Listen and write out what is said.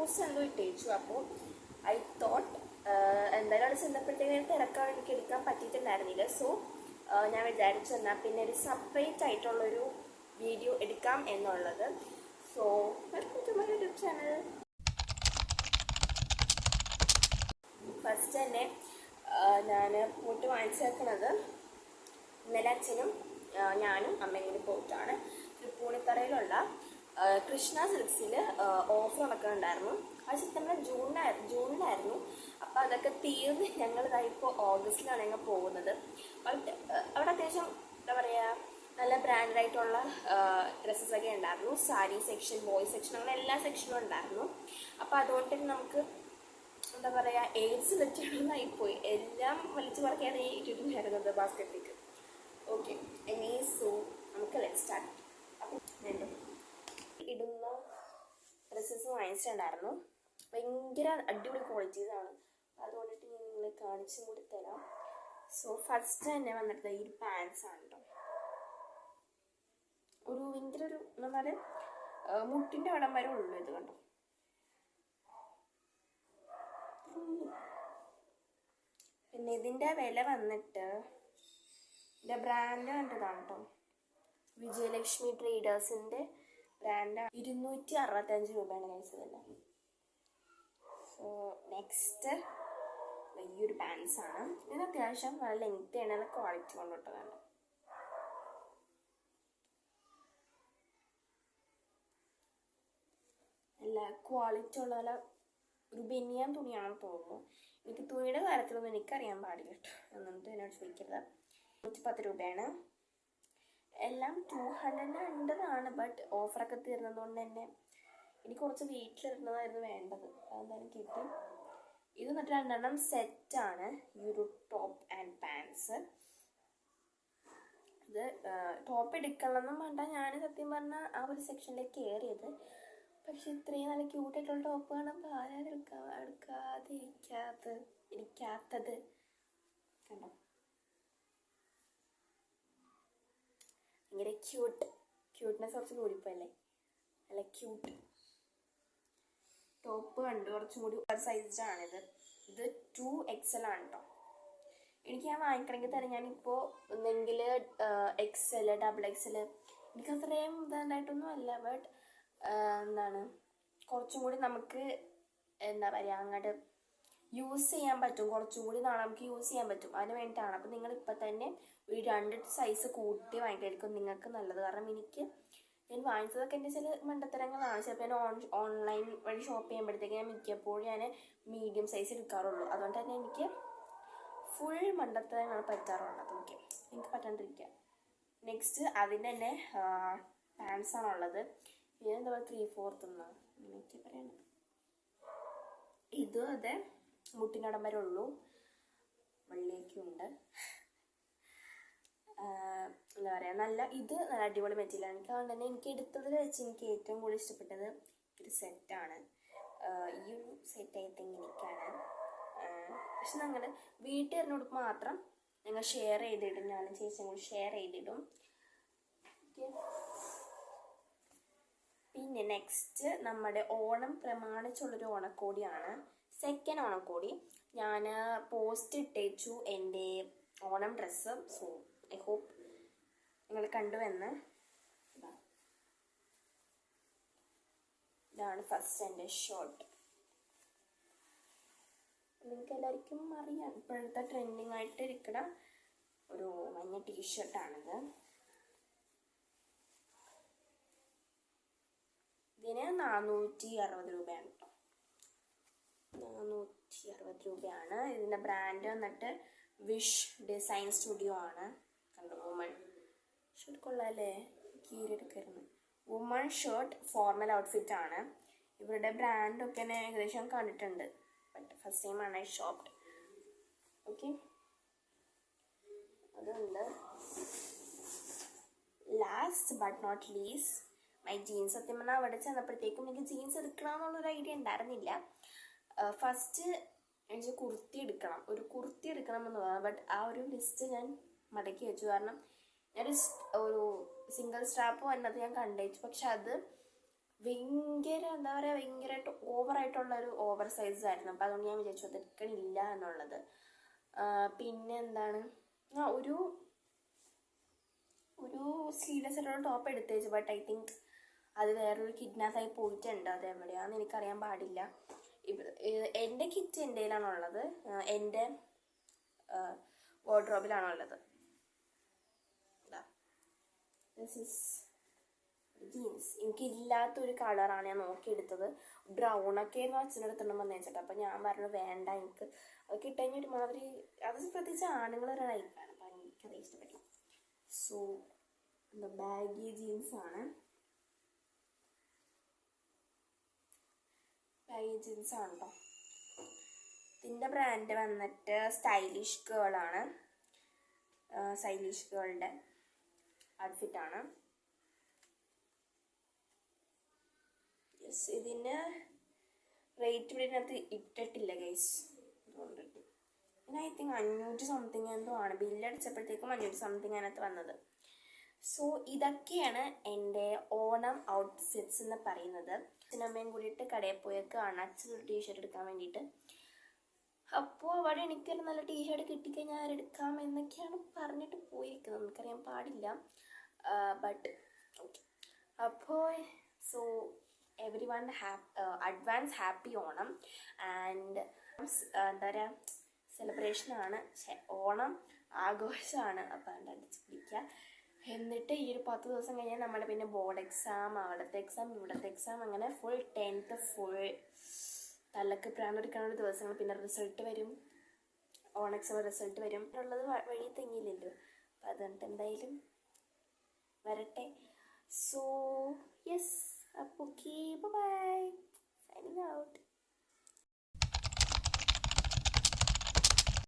Post എന്തോ ഇട്ടേച്ചു. അപ്പോൾ I thought എന്തായാലും അവിടെ ചെന്നപ്പോഴത്തേക്കും തിരക്കാണ്, എനിക്ക് എടുക്കാൻ പറ്റിയിട്ടുണ്ടായിരുന്നില്ല. സോ ഞാൻ വിചാരിച്ചു എന്നാൽ പിന്നെ ഒരു സെപ്പറേറ്റ് ആയിട്ടുള്ളൊരു വീഡിയോ എടുക്കാം എന്നുള്ളത്. So welcome to my YouTube channel. First തന്നെ ഞാൻ പോയിട്ട് വാങ്ങിച്ചു വെക്കുന്നത് ഇന്നലെ അച്ഛനും ഞാനും അമ്മയും കൂടി പോയിട്ടാണ് തൃപ്പൂണിത്തറയിലുള്ള കൃഷ്ണ സിൽക്സിൽ ഓഫർ നടക്കുന്നുണ്ടായിരുന്നു. അത് സെപ്റ്റംബർ ജൂണിലായിരുന്നു. അപ്പോൾ അതൊക്കെ തീർന്ന് ഞങ്ങളിതായിപ്പോൾ ഓഗസ്റ്റിലാണ് ഞങ്ങൾ പോകുന്നത്. ബട്ട് അവിടെ അത്യാവശ്യം എന്താ പറയുക, നല്ല ബ്രാൻഡഡ് ആയിട്ടുള്ള ഡ്രസ്സസൊക്കെ ഉണ്ടായിരുന്നു. സാരി സെക്ഷൻ, ബോയ് സെക്ഷൻ, അങ്ങനെ എല്ലാ സെക്ഷനും ഉണ്ടായിരുന്നു. അപ്പോൾ അതുകൊണ്ട് നമുക്ക് എന്താ പറയുക, എയ്ഡ്സ് വെച്ചിട്ടുള്ളതായിപ്പോയി. എല്ലാം വലിച്ചു പറക്കിയാണ് ഈ ഇട്ടിട്ടുണ്ടായിരുന്നത് ബാസ്ക്കറ്റിലേക്ക്. ഓക്കെ, ഇനി സോ നമുക്ക് ലെറ്റ് സ്റ്റാർട്ട്. അപ്പം വേണ്ടു ഇടുന്ന ഡ്രസ്സസ് വാങ്ങിച്ചിട്ടുണ്ടായിരുന്നു. ഭയങ്കര അടിപൊളി ക്വാളിറ്റീസാണ്. അതുകൊണ്ടിട്ട് ഞാൻ നിങ്ങളെ കാണിച്ചും കൂടി തരാം. സോ ഫസ്റ്റ് തന്നെ വന്നിട്ട് ഈ പാൻസ് ആണ് കേട്ടോ. ഒരു ഭയങ്കര ഒരു എന്നാൽ മുട്ടിൻ്റെ അവിടം വരെ ഉള്ളൂ. ഇത് കണ്ടോ, പിന്നെ ഇതിൻ്റെ വില വന്നിട്ട് ഇതിൻ്റെ ബ്രാൻഡ് കണ്ടതാണ് കേട്ടോ, വിജയലക്ഷ്മി ട്രേഡേഴ്സിൻ്റെ ബ്രാൻഡ്. 265 രൂപയാണ് കഴിച്ചതല്ല. സോ നെക്സ്റ്റ് ഈ ഒരു പാൻസാണ്. ഇതിന് അത്യാവശ്യം നല്ല ലെങ്ത് ആണ്, നല്ല ക്വാളിറ്റി കൊണ്ടിട്ടതാണ്. നല്ല ക്വാളിറ്റി ഉള്ള നല്ല ഒരു ബനിയൻ തുണിയാണെന്ന് തോന്നുന്നു. എനിക്ക് തുണിയുടെ കാര്യത്തിലൊന്നും എനിക്കറിയാൻ പാടില്ല കേട്ടോ, എന്നിട്ട് എന്നോട് ചോദിക്കരുത്. 110 രൂപയാണ്. എല്ലാം 200 ഉണ്ടതാണ്. ബട്ട് ഓഫറൊക്കെ തീർന്നത് കൊണ്ട് തന്നെ എനിക്ക് കുറച്ച് വീട്ടിലിരുന്നതായിരുന്നു വേണ്ടത്. അതെന്തായാലും കിട്ടി. ഇത് എന്നിട്ട് 2 സെറ്റാണ്. ഈ ഒരു ടോപ്പ് ആൻഡ് പാൻസ്. ഇത് ടോപ്പ് എടുക്കണമെന്നും വേണ്ട, ഞാൻ സത്യം പറഞ്ഞാൽ ആ ഒരു സെക്ഷനിലേക്ക് കയറിയത്. പക്ഷെ ഇത്രയും നല്ല ക്യൂട്ടായിട്ടുള്ള ടോപ്പ് കാണുമ്പോൾ ആരാണ് ഇരിക്കാത്തത് കണ്ടോ. ഭയങ്കര ക്യൂട്ട്നെസ് കുറച്ച് കൂടിപ്പോയല്ലേ. നല്ല ക്യൂട്ട് ടോപ്പ് കണ്ടു. കുറച്ചും കൂടി സൈസാണിത്. ഇത് 2XL ആണ് കേട്ടോ. എനിക്ക് ഞാൻ വാങ്ങിക്കണമെങ്കിൽ തന്നെ ഞാനിപ്പോൾ ഒന്നെങ്കിൽ XL, XXL, എനിക്കത്രയും ഇതുണ്ടായിട്ടൊന്നും അല്ല. ബട്ട് എന്താണ് കുറച്ചും കൂടി നമുക്ക് എന്താ പറയുക, അങ്ങോട്ട് യൂസ് ചെയ്യാൻ പറ്റും. കുറച്ചും കൂടി നാളെ നമുക്ക് യൂസ് ചെയ്യാൻ പറ്റും. അതിന് വേണ്ടിയിട്ടാണ്. അപ്പോൾ നിങ്ങളിപ്പോൾ തന്നെ ഒരു 2 സൈസ് കൂട്ടി വാങ്ങിക്കായിരിക്കും നിങ്ങൾക്ക് നല്ലത്. കാരണം ഞാൻ വാങ്ങിച്ചതൊക്കെ എൻ്റെ ചില മണ്ടത്തരങ്ങളാണ്. ചിലപ്പോൾ ഞാൻ ഓൺലൈൻ വഴി ഷോപ്പ് ചെയ്യുമ്പോഴത്തേക്ക് ഞാൻ മിക്കപ്പോഴും ഞാൻ മീഡിയം സൈസ് എടുക്കാറുള്ളൂ. അതുകൊണ്ട് തന്നെ എനിക്ക് ഫുൾ മണ്ടത്തരങ്ങൾ പറ്റാറുള്ളത്. ഓക്കെ, എനിക്ക് പറ്റാണ്ടിരിക്കുക. നെക്സ്റ്റ് അതിൻ്റെ തന്നെ പാൻസാണുള്ളത്. ഇതെന്താ പറയുക, 3/4 അങ്ങനെയൊക്കെ പറയണം. ഇതും അതെ, മുട്ടിനടം വരെ ഉള്ളൂ. വെള്ളിയൊക്കെയുണ്ട്. എന്താ പറയുക, ഇത് നല്ല അടിപൊളി മെറ്റീരിയലാണ്. എനിക്ക് അതുകൊണ്ട് തന്നെ എനിക്ക് എടുത്തതിൽ വെച്ച് എനിക്ക് ഏറ്റവും കൂടുതൽ ഇഷ്ടപ്പെട്ടത് ഒരു സെറ്റാണ്. ഈ ഒരു സെറ്റ് ഐ തിങ്ക് എനിക്കാണ്. പക്ഷെ ഞങ്ങൾ വീട്ടുകാരനോട് മാത്രം ഞങ്ങൾ ഷെയർ ചെയ്തിടും. ഞാനും ചേച്ചിയും കൂടി ഷെയർ ചെയ്തിടും. പിന്നെ നെക്സ്റ്റ് നമ്മുടെ ഓണം പ്രമാണിച്ചുള്ളൊരു ഓണക്കോടിയാണ്. സെക്കൻഡ് ഓണക്കോടി ഞാൻ പോസ്റ്റ് ഇട്ടേച്ചു എൻ്റെ Onam dress. So I hope നിങ്ങൾ കണ്ടുവെന്ന്. ഇതാണ് ഫസ്റ്റ് എൻ്റെ ഷർട്ട്. നിങ്ങൾക്ക് എല്ലാവർക്കും അറിയാം, ഇപ്പോഴത്തെ ട്രെൻഡിങ് ആയിട്ട് ഇരിക്കുന്ന ഒരു മഞ്ഞ ടീഷർട്ടാണിത്. ഇതിന് 460 രൂപയാണ് കേട്ടോ. 460 രൂപയാണ്. ഇതിൻ്റെ ബ്രാൻഡ് വന്നിട്ട് വിഷ് ഡിസൈൻ സ്റ്റുഡിയോ ആണ്. കണ്ടോ, വുമൺ ഷർട്ട് കൊള്ളാല്ലേ, കീരെടുക്കായിരുന്നു. വുമൺ ഷർട്ട് ഫോർമൽ ഔട്ട്ഫിറ്റ് ആണ്. ഇവരുടെ ബ്രാൻഡൊക്കെ ഞാൻ ഏകദേശം കണ്ടിട്ടുണ്ട്. ബട്ട് ഫസ്റ്റ് ടൈമാണ് ഐ ഷോപ്ഡ്. ഓക്കെ, അതുണ്ട്. Last but not least my jeans. സത്യം പറഞ്ഞാൽ അവിടെ ചെന്നപ്പോഴത്തേക്കും എനിക്ക് ജീൻസ് എടുക്കണമെന്നുള്ളൊരു ഐഡിയ ഉണ്ടായിരുന്നില്ല. ഫസ്റ്റ് എനിക്ക് ഒരു കുർത്തി എടുക്കണം എന്ന് തോന്നാം. ബട്ട് ആ ഒരു ലിസ്റ്റ് ഞാൻ മടക്കി വെച്ചു. കാരണം ഒരു സിംഗിൾ സ്ട്രാപ്പ് വന്നത് ഞാൻ കണ്ടേച്ചു. പക്ഷെ അത് ഭയങ്കര എന്താ പറയുക, ഭയങ്കരമായിട്ട് ഓവറായിട്ടുള്ളൊരു ഓവർ സൈസ് ആയിരുന്നു. അപ്പോൾ അതുകൊണ്ട് ഞാൻ വിചാരിച്ചു അത് എടുക്കണില്ല എന്നുള്ളത്. പിന്നെ എന്താണ്, ഒരു സ്ലീവ്ലെസ് ആയിട്ടുള്ള ടോപ്പ് എടുത്തേച്ചു. ബട്ട് ഐ തിങ്ക് അത് വേറൊരു കിഡ്നാപ്പായി പോയിട്ടുണ്ട്. അത് എവിടെയാണെന്ന് എനിക്കറിയാൻ പാടില്ല. എൻ്റെ കിറ്റ് എൻ്റെ കയ്യിലാണുള്ളത്, എൻ്റെ വാർഡ്രോബിലാണുള്ളത്. This is jeans. എനിക്കില്ലാത്തൊരു കളറാണ് ഞാൻ നോക്കിയെടുത്തത്. ബ്രൗണൊക്കെ ആയിരുന്നു അച്ഛനെടുത്തോണ്ട് വന്നേച്ചിട്ട്. അപ്പം ഞാൻ പറഞ്ഞു വേണ്ട, എനിക്ക് അത് കിട്ടുകഴിഞ്ഞ ഒരുമാതിരി, അത് പ്രത്യേകിച്ച് ആണുങ്ങളൊരു ടൈപ്പാണ്. അപ്പം എനിക്കത് ഇഷ്ടപ്പെട്ടു. സോ എന്താ ബാഗി ജീൻസാണ്, ബാഗി ജീൻസാണ് കേട്ടോ. ഇതിൻ്റെ ബ്രാൻഡ് വന്നിട്ട് സ്റ്റൈലിഷ് ഗേളാണ്. സ്റ്റൈലിഷ് ഗേളിൻ്റെ ഔട്ട്ഫിറ്റാണ്. യെസ്, ഇതിന് റേറ്റ് ഇവിടെ ഇതിനകത്ത് ഇട്ടിട്ടില്ല ഗൈസ്. അതുകൊണ്ട് പിന്നെ ഐ തിങ്ക് 500 സംതിങ് എന്തോ ആണ്. ബില്ലടിച്ചപ്പോഴത്തേക്കും 500 സംതിങ് അതിനകത്ത് വന്നത്. സോ ഇതൊക്കെയാണ് എൻ്റെ ഓണം ഔട്ട്ഫിറ്റ്സ് എന്ന് പറയുന്നത്. അച്ഛനമ്മയും കൂടിയിട്ട് കടയിൽ പോയേക്കാണ് അച്ഛനൊരു ടീഷർട്ട് എടുക്കാൻ വേണ്ടിയിട്ട്. അപ്പോൾ അവിടെ എനിക്കൊരു നല്ല ടീഷർട്ട് കിട്ടിക്കഴിഞ്ഞാൽ ആരെടുക്കാം എന്നൊക്കെയാണ് പറഞ്ഞിട്ട് പോയിരിക്കുന്നത്. നമുക്കറിയാൻ പാടില്ല. But okay. അപ്പോൾ so everyone advance happy Onam. And എന്താ പറയുക, സെലിബ്രേഷനാണ്, ഓണം ആഘോഷമാണ്. അപ്പോൾ അതുകൊണ്ട് അടിച്ച് പിടിക്കുക. എന്നിട്ട് ഈ ഒരു 10 ദിവസം കഴിഞ്ഞാൽ നമ്മുടെ പിന്നെ ബോർഡ് എക്സാം, അവിടുത്തെ എക്സാം, ഇവിടുത്തെ എക്സാം, അങ്ങനെ ഫുൾ 10th ഫുൾ തലക്ക് പ്രാന്തെടുക്കാനുള്ള ദിവസങ്ങൾ. പിന്നെ റിസൾട്ട് വരും, ഓൺ എക്സാം റിസൾട്ട് വരും. ഉള്ളത് വഴി തെങ്ങിയില്ലല്ലോ. അപ്പം അതുകൊണ്ട് എന്തായാലും വരട്ടെ. സോ യെസ്, അപ്പോൾ ഓക്കെ, ബൈ.